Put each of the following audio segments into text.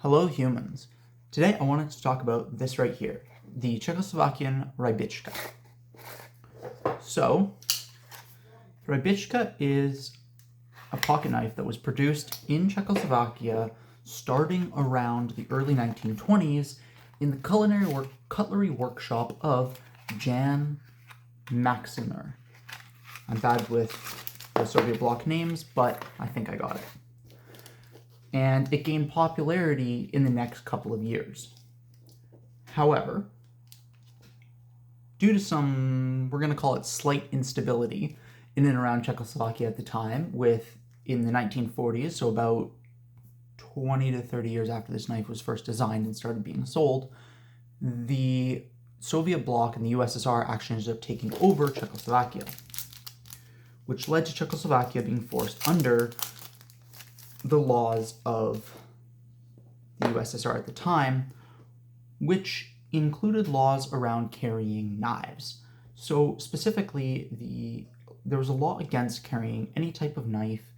Hello humans. Today I wanted to talk about this right here, the Czechoslovakian Rybička. So, Rybička is a pocket knife that was produced in Czechoslovakia starting around the early 1920s in the cutlery workshop of Jan Maximer. I'm bad with the Soviet bloc names, but I think I got it. And it gained popularity in the next couple of years. However, due to some, we're going to call it slight instability in and around Czechoslovakia at the time, in the 1940s, so about 20 to 30 years after this knife was first designed and started being sold, the Soviet bloc and the USSR actually ended up taking over Czechoslovakia, which led to Czechoslovakia being forced under the laws of the USSR at the time, which included laws around carrying knives. So specifically, there was a law against carrying any type of knife,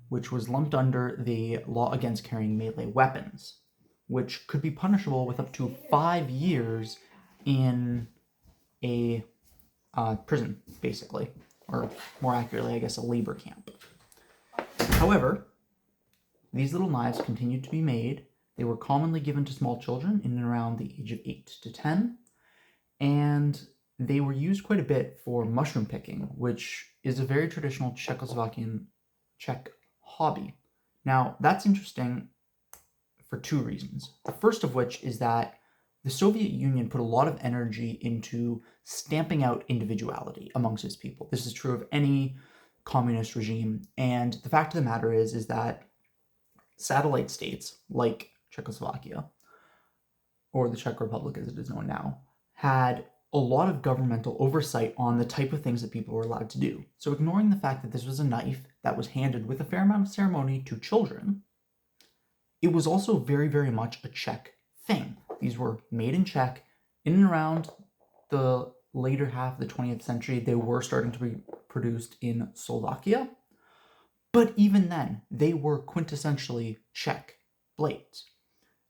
which was lumped under the law against carrying melee weapons, which could be punishable with up to 5 years in a prison, basically, or more accurately, I guess, a labor camp. However, these little knives continued to be made. They were commonly given to small children in and around the age of 8 to 10, and they were used quite a bit for mushroom picking, which is a very traditional Czech hobby. Now, that's interesting for two reasons. The first of which is that the Soviet Union put a lot of energy into stamping out individuality amongst its people. This is true of any communist regime, and the fact of the matter is that satellite states like Czechoslovakia, or the Czech Republic as it is known now, had a lot of governmental oversight on the type of things that people were allowed to do. So ignoring the fact that this was a knife that was handed with a fair amount of ceremony to children, it was also very, very much a Czech thing. These were made in Czech. In and around the later half of the 20th century, they were starting to be produced in Slovakia. But even then, they were quintessentially Czech blades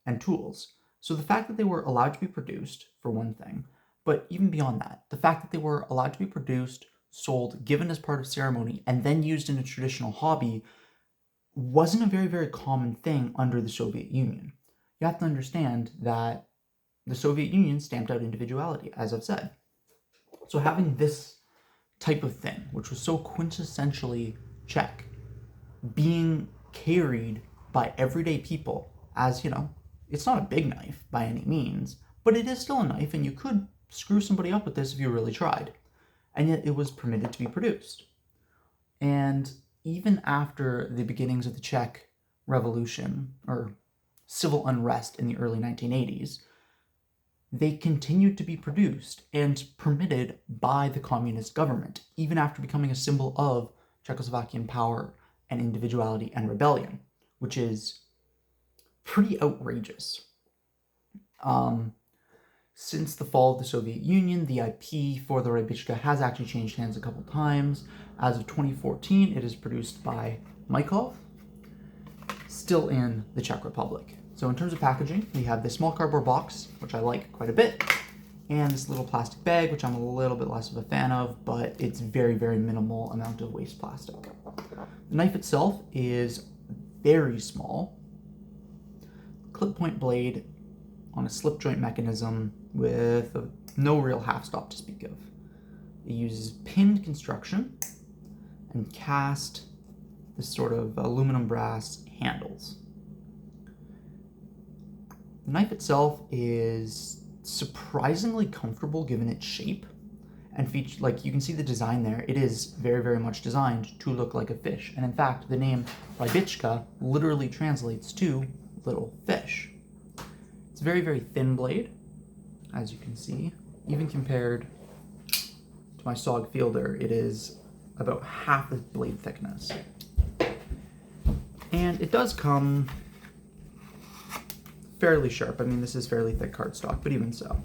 and tools. So the fact that they were allowed to be produced, for one thing, but even beyond that, the fact that they were allowed to be produced, sold, given as part of ceremony, and then used in a traditional hobby wasn't a very, very common thing under the Soviet Union. You have to understand that the Soviet Union stamped out individuality, as I've said. So having this type of thing, which was so quintessentially Czech, being carried by everyday people as, it's not a big knife by any means, but it is still a knife, and you could screw somebody up with this if you really tried. And yet it was permitted to be produced. And even after the beginnings of the Czech Revolution, or civil unrest in the early 1980s, they continued to be produced and permitted by the communist government, even after becoming a symbol of Czechoslovakian power and individuality and rebellion, which is pretty outrageous. Since the fall of the Soviet Union, the IP for the Rybička has actually changed hands a couple times. As of 2014, it is produced by Mykov, still in the Czech Republic. So in terms of packaging, we have this small cardboard box, which I like quite a bit, and this little plastic bag, which I'm a little bit less of a fan of, but it's very, very minimal amount of waste plastic. The knife itself is very small, clip point blade on a slip joint mechanism with no real half stop to speak of. It uses pinned construction and cast this sort of aluminum brass handles. The knife itself is surprisingly comfortable given its shape, and you can see the design there. It is very, very much designed to look like a fish. And in fact, the name Rybička literally translates to little fish. It's a very, very thin blade, as you can see. Even compared to my SOG Fielder, it is about half the blade thickness. And it does come fairly sharp. I mean, this is fairly thick cardstock, but even so,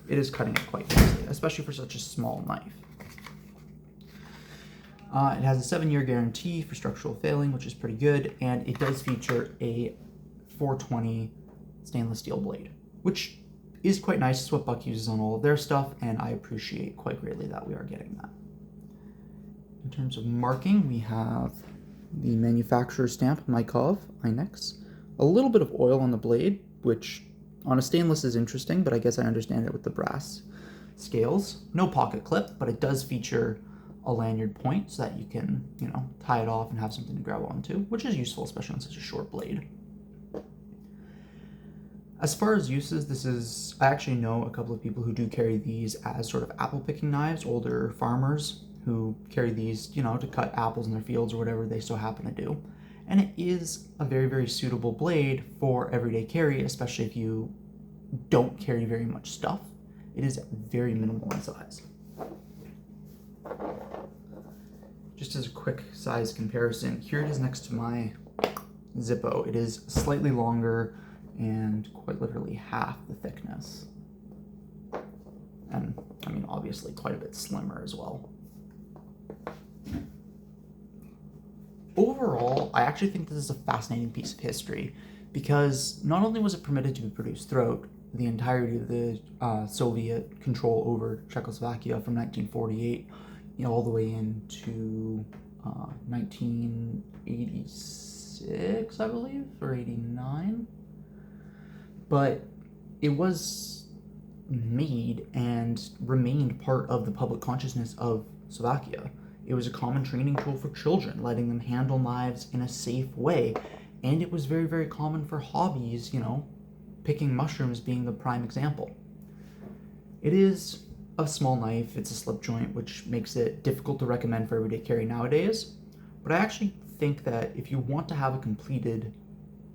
it is cutting it quite nicely, especially for such a small knife. It has a 7-year guarantee for structural failing, which is pretty good, and it does feature a 420 stainless steel blade, which is quite nice. It's what Buck uses on all of their stuff, and I appreciate quite greatly that we are getting that. In terms of marking, we have the manufacturer stamp, Mykov, Inex. A little bit of oil on the blade, which on a stainless is interesting, but I guess I understand it with the brass scales. No pocket clip, but it does feature a lanyard point so that you can, tie it off and have something to grab onto, which is useful, especially on such a short blade. As far as uses, I actually know a couple of people who do carry these as sort of apple picking knives, older farmers who carry these, to cut apples in their fields or whatever they so happen to do. And it is a very, very suitable blade for everyday carry, especially if you don't carry very much stuff. It is very minimal in size. Just as a quick size comparison, here it is next to my Zippo. It is slightly longer and quite literally half the thickness. And, obviously quite a bit slimmer as well. Overall, I actually think this is a fascinating piece of history because not only was it permitted to be produced throughout the entirety of the Soviet control over Czechoslovakia from 1948, all the way into 1986, I believe, or 89, but it was made and remained part of the public consciousness of Slovakia. It was a common training tool for children, letting them handle knives in a safe way. And it was very, very common for hobbies, picking mushrooms being the prime example. It is a small knife, it's a slip joint, which makes it difficult to recommend for everyday carry nowadays. But I actually think that if you want to have a completed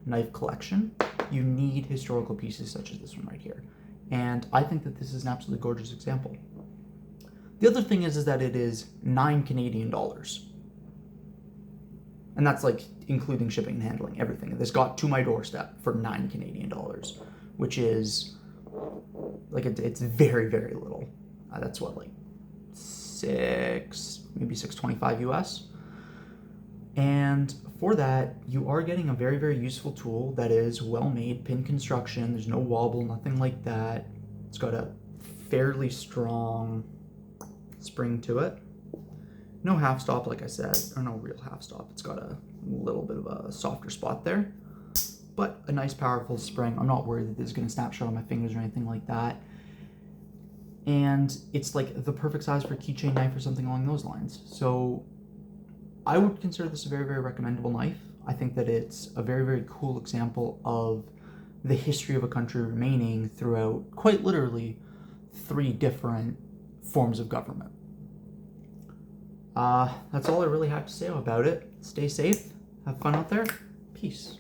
knife collection, you need historical pieces such as this one right here. And I think that this is an absolutely gorgeous example. The other thing is that it is $9 Canadian. And that's including shipping and handling, everything. This got to my doorstep for $9 Canadian, which is it's very, very little. That's what, maybe $6.25 US. And for that, you are getting a very, very useful tool that is well-made, pin construction. There's no wobble, nothing like that. It's got a fairly strong spring to it. No half stop, like I said, or no real half stop. It's got a little bit of a softer spot there, but a nice powerful spring. I'm not worried that this is going to snap shut on my fingers or anything like that. And it's the perfect size for a keychain knife or something along those lines. So I would consider this a very, very recommendable knife. I think that it's a very, very cool example of the history of a country remaining throughout, quite literally, 3 different forms of government. That's all I really have to say about it. Stay safe, have fun out there, peace.